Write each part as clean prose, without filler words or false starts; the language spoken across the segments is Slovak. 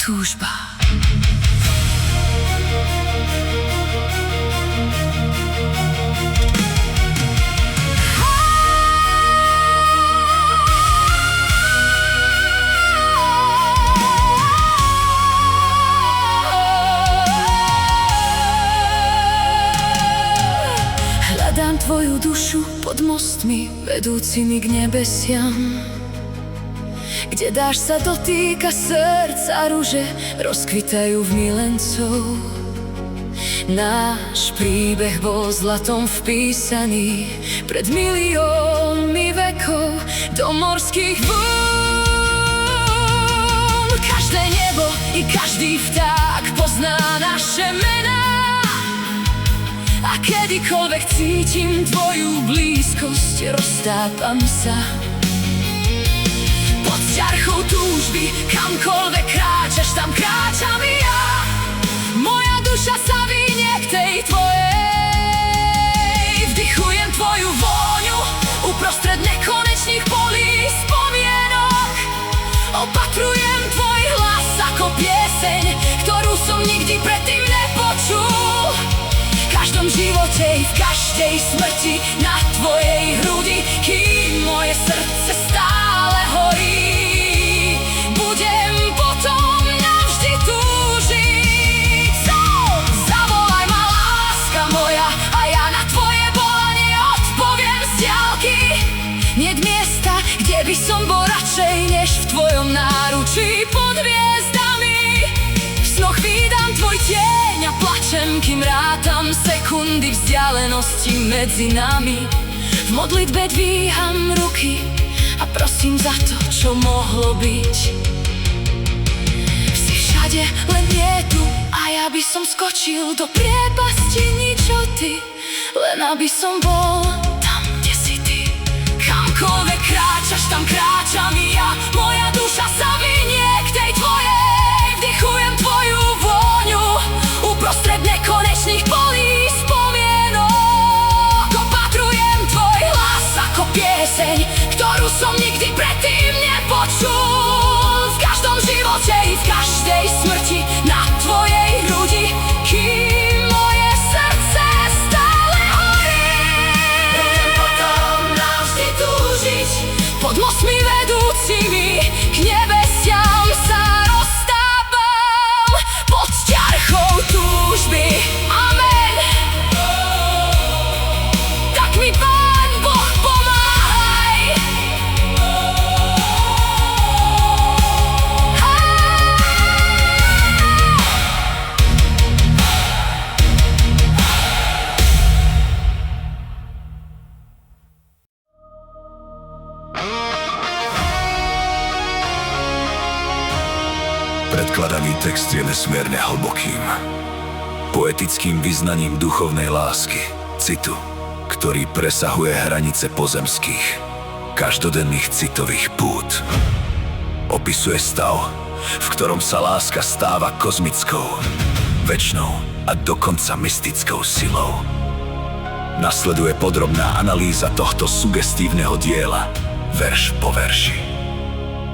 túžba. Hľadám tvoju dušu pod mostmi vedúcimi k nebesiam, kde dáš sa dotýka srdca, ruže rozkvitajú v milencov. Náš príbeh bol zlatom vpísaný pred miliónmi vekov do morských vôd. Každé nebo i každý vták pozná naše mená, a kedykoľvek cítim tvoju blízkosť, roztápam sa pod ťarchou túžby. Kamkoľvek kráčaš, tam kráčam i ja. Moja duša sa vynie k tej tvojej. Vdychujem tvoju vôňu uprostred nekonečných polí spomienok. Opatrujem tvoj hlas ako pieseň, ktorú som nikdy predtým nepočul. V každom živote i v každej smrti na tvojej hrudi, kým moje srdce stále horí, budem potom navždy túžiť. Zavolaj ma, láska moja, a ja na tvoje volanie odpoviem z diaľky. Niet miesta, kde by som bol radšej, než v tvojom náručí pod hviezdami. V snoch vídam tvoj tieň a plačem, kým rátam sekundy vzdialenosti medzi nami. V modlitbe dvíham ruky a prosím za to, čo mohlo byť. Si všade, len nie tu, a ja by som skočil do priepasti ničoty, len aby som bol tam, kde si ty. Kamkoľvek kráčaš, tam kráčam i ja. Moja duša sa vynie k tej tvojej. Vdychujem tvoju vôňu uprostred nekonečných polí spomienok. Opatrujem tvoj hlas ako pieseň, ktorú som nikdy predtým nepočul. V každom živote i v každej smrti na tvojej hrudi, kým moje srdce stále horí. Budem potom navždy túžiť pod mostmi vedúcimi k nebesiam. Sa roztávam pod ťarchou túžby. Amen. Tak mi Pán Boh pomáhaj. Predkladaný text je nesmierne hlbokým, poetickým vyznaním duchovnej lásky, citu, ktorý presahuje hranice pozemských, každodenných citových pút. Opisuje stav, v ktorom sa láska stáva kozmickou, večnou a dokonca mystickou silou. Nasleduje podrobná analýza tohto sugestívneho diela, verš po verši.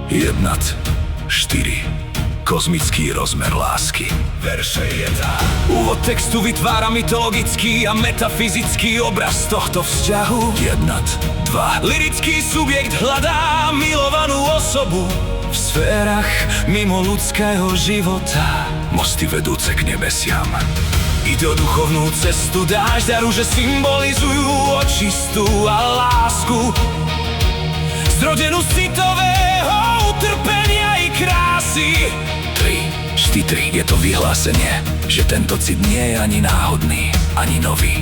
1-4. Kozmický rozmer lásky. Verše 1. Úvod textu vytvára mytologický a metafyzický obraz tohto vzťahu. 1-2. Lyrický subjekt hľadá milovanú osobu v sférach mimo ľudského života. Mosty vedúce k nebesiam. Ide o duchovnú cestu dážďa, rúže symbolizujú očistú a lásku, zrodenú z citového utrpenia i krásy. 3-4. Je to vyhlásenie, že tento cit nie je ani náhodný, ani nový.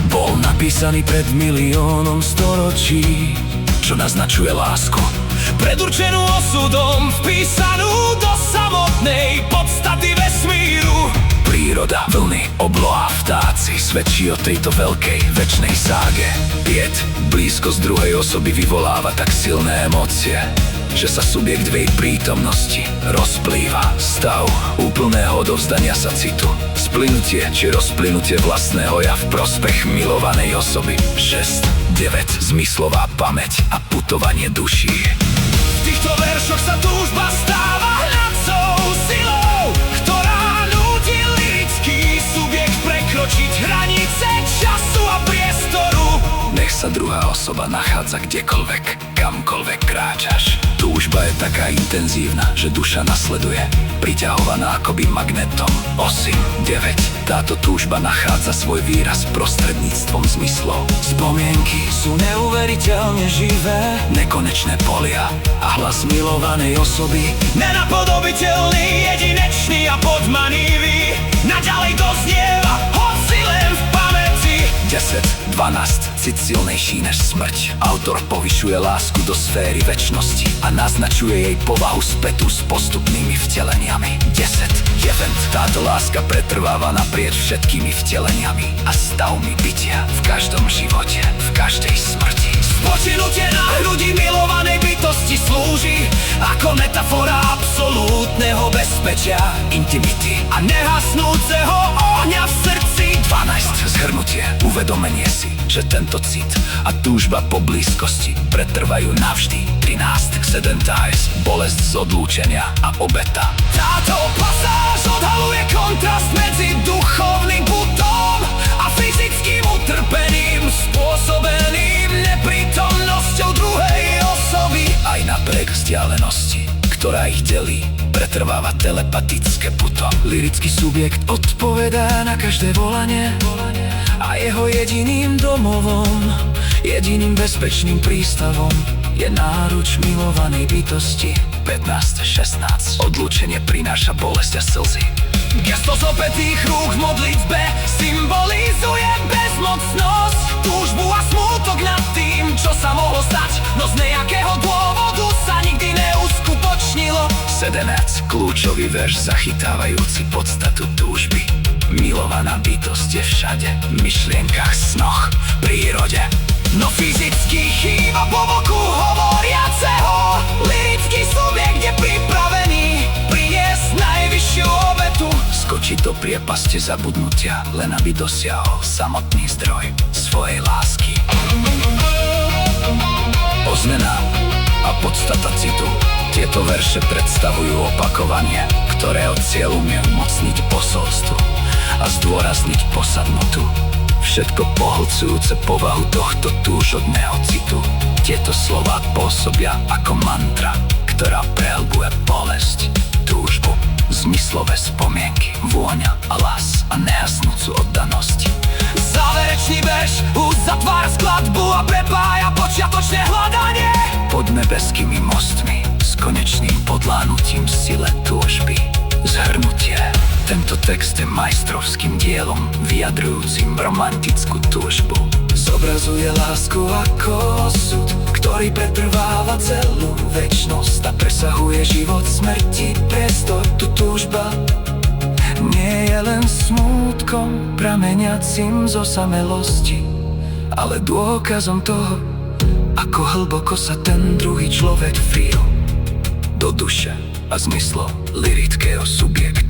Bol napísaný pred miliónom storočí, čo naznačuje lásku, predurčenú osudom, vpísanú do samotnej podstaty vesmíru. Príroda, vlny, obloha, vtáci svedčí o tejto veľkej, večnej ságe. 5. Blízkosť druhej osoby vyvoláva tak silné emócie, že sa subjekt v jej prítomnosti rozplýva. Stav úplného odovzdania sa citu, splynutie či rozplynutie vlastného ja v prospech milovanej osoby. 6-9. Zmyslová pamäť a putovanie duší. V týchto veršoch sa túžba stáva hnacou silou. osoba nachádza kdekoľvek, kamkoľvek kráčaš. Túžba je taká intenzívna, že duša nasleduje, priťahovaná akoby magnetom. 8, 9. Táto túžba nachádza svoj výraz prostredníctvom zmyslov. Spomienky sú neuveriteľne živé, nekonečné polia a hlas milovanej osoby nenapodobiteľný, jedinečný a podmanivý naďalej doznieva, hoci len v pamäti. 10, 12. Cit silnejší než smrť. Autor povyšuje lásku do sféry večnosti a naznačuje jej povahu spätú s postupnými vteleniami. 10, 11. Táto láska pretrváva naprieč všetkými vteleniami a stavmi bytia v každom živote, v každej smrti. Spočinutie na hrudi milovanej bytosti slúži ako metafora absolútneho bezpečia, intimity a nehasnúceho ohňa v srdci. 12. Zhrnutie. Uvedomenie si, že tento cit a túžba po blízkosti pretrvajú navždy. 13. Sedentize. Bolesť z odlúčenia a obeta. Táto pasáž odhaluje kontrast medzi duchovným putom a fyzickým utrpením spôsobeným neprítomnosťou druhej osoby. Aj napriek vzdialenosti, ktorá ich delí, pretrváva telepatické puto. Lyrický subjekt odpovedá na každé volanie a jeho jediným domovom, jediným bezpečným prístavom je náruč milovanej bytosti. 15, 16. Odlúčenie prináša bolesť a slzy. Gesto z opätých rúk v modlitbe symbolizuje bezmocnosť, túžbu a smútok nad tým, čo sa mohlo stať, no z nejakého dôvodu sa nikdy neuskutočnilo. 17. Kľúčový verš zachytávajúci podstatu túžby. Milovaná bytosť je všade, v myšlienkach, snoch, v prírode, no fyzicky chýba po boku hovoriaceho. Lyrický subjekt je pripravený priniesť najvyššiu obetu, skočiť do priepaste zabudnutia, len aby dosiahol samotný zdroj svojej lásky. Ozvena a podstata citu. Tieto verše predstavujú opakovanie, ktorého cieľom je umocniť posolstvo a zdôrazniť posadnutú, všetko pohlcujúce povahu tohto túžobného citu. Tieto slová pôsobia ako mantra, ktorá prehlbuje bolesť, túžbu, zmyslové spomienky, vôňa a las a nehasnúcu oddanosť. Záverečný verš uzatvára skladbu a prepája počiatočné hľadanie pod nebeskými mostmi s konečným podláhnutím sile túžby. Zhrnutie. Tento text je majstrovským dielom vyjadrujúcim romantickú túžbu. Zobrazuje lásku ako osud, ktorý pretrváva celú večnosť a presahuje život, smrti, priestor. Tu túžba nie je len smútkom prameniacim z osamelosti, ale dôkazom toho, ako hlboko sa ten druhý človek vril do duše a zmyslo lyrického subjektu.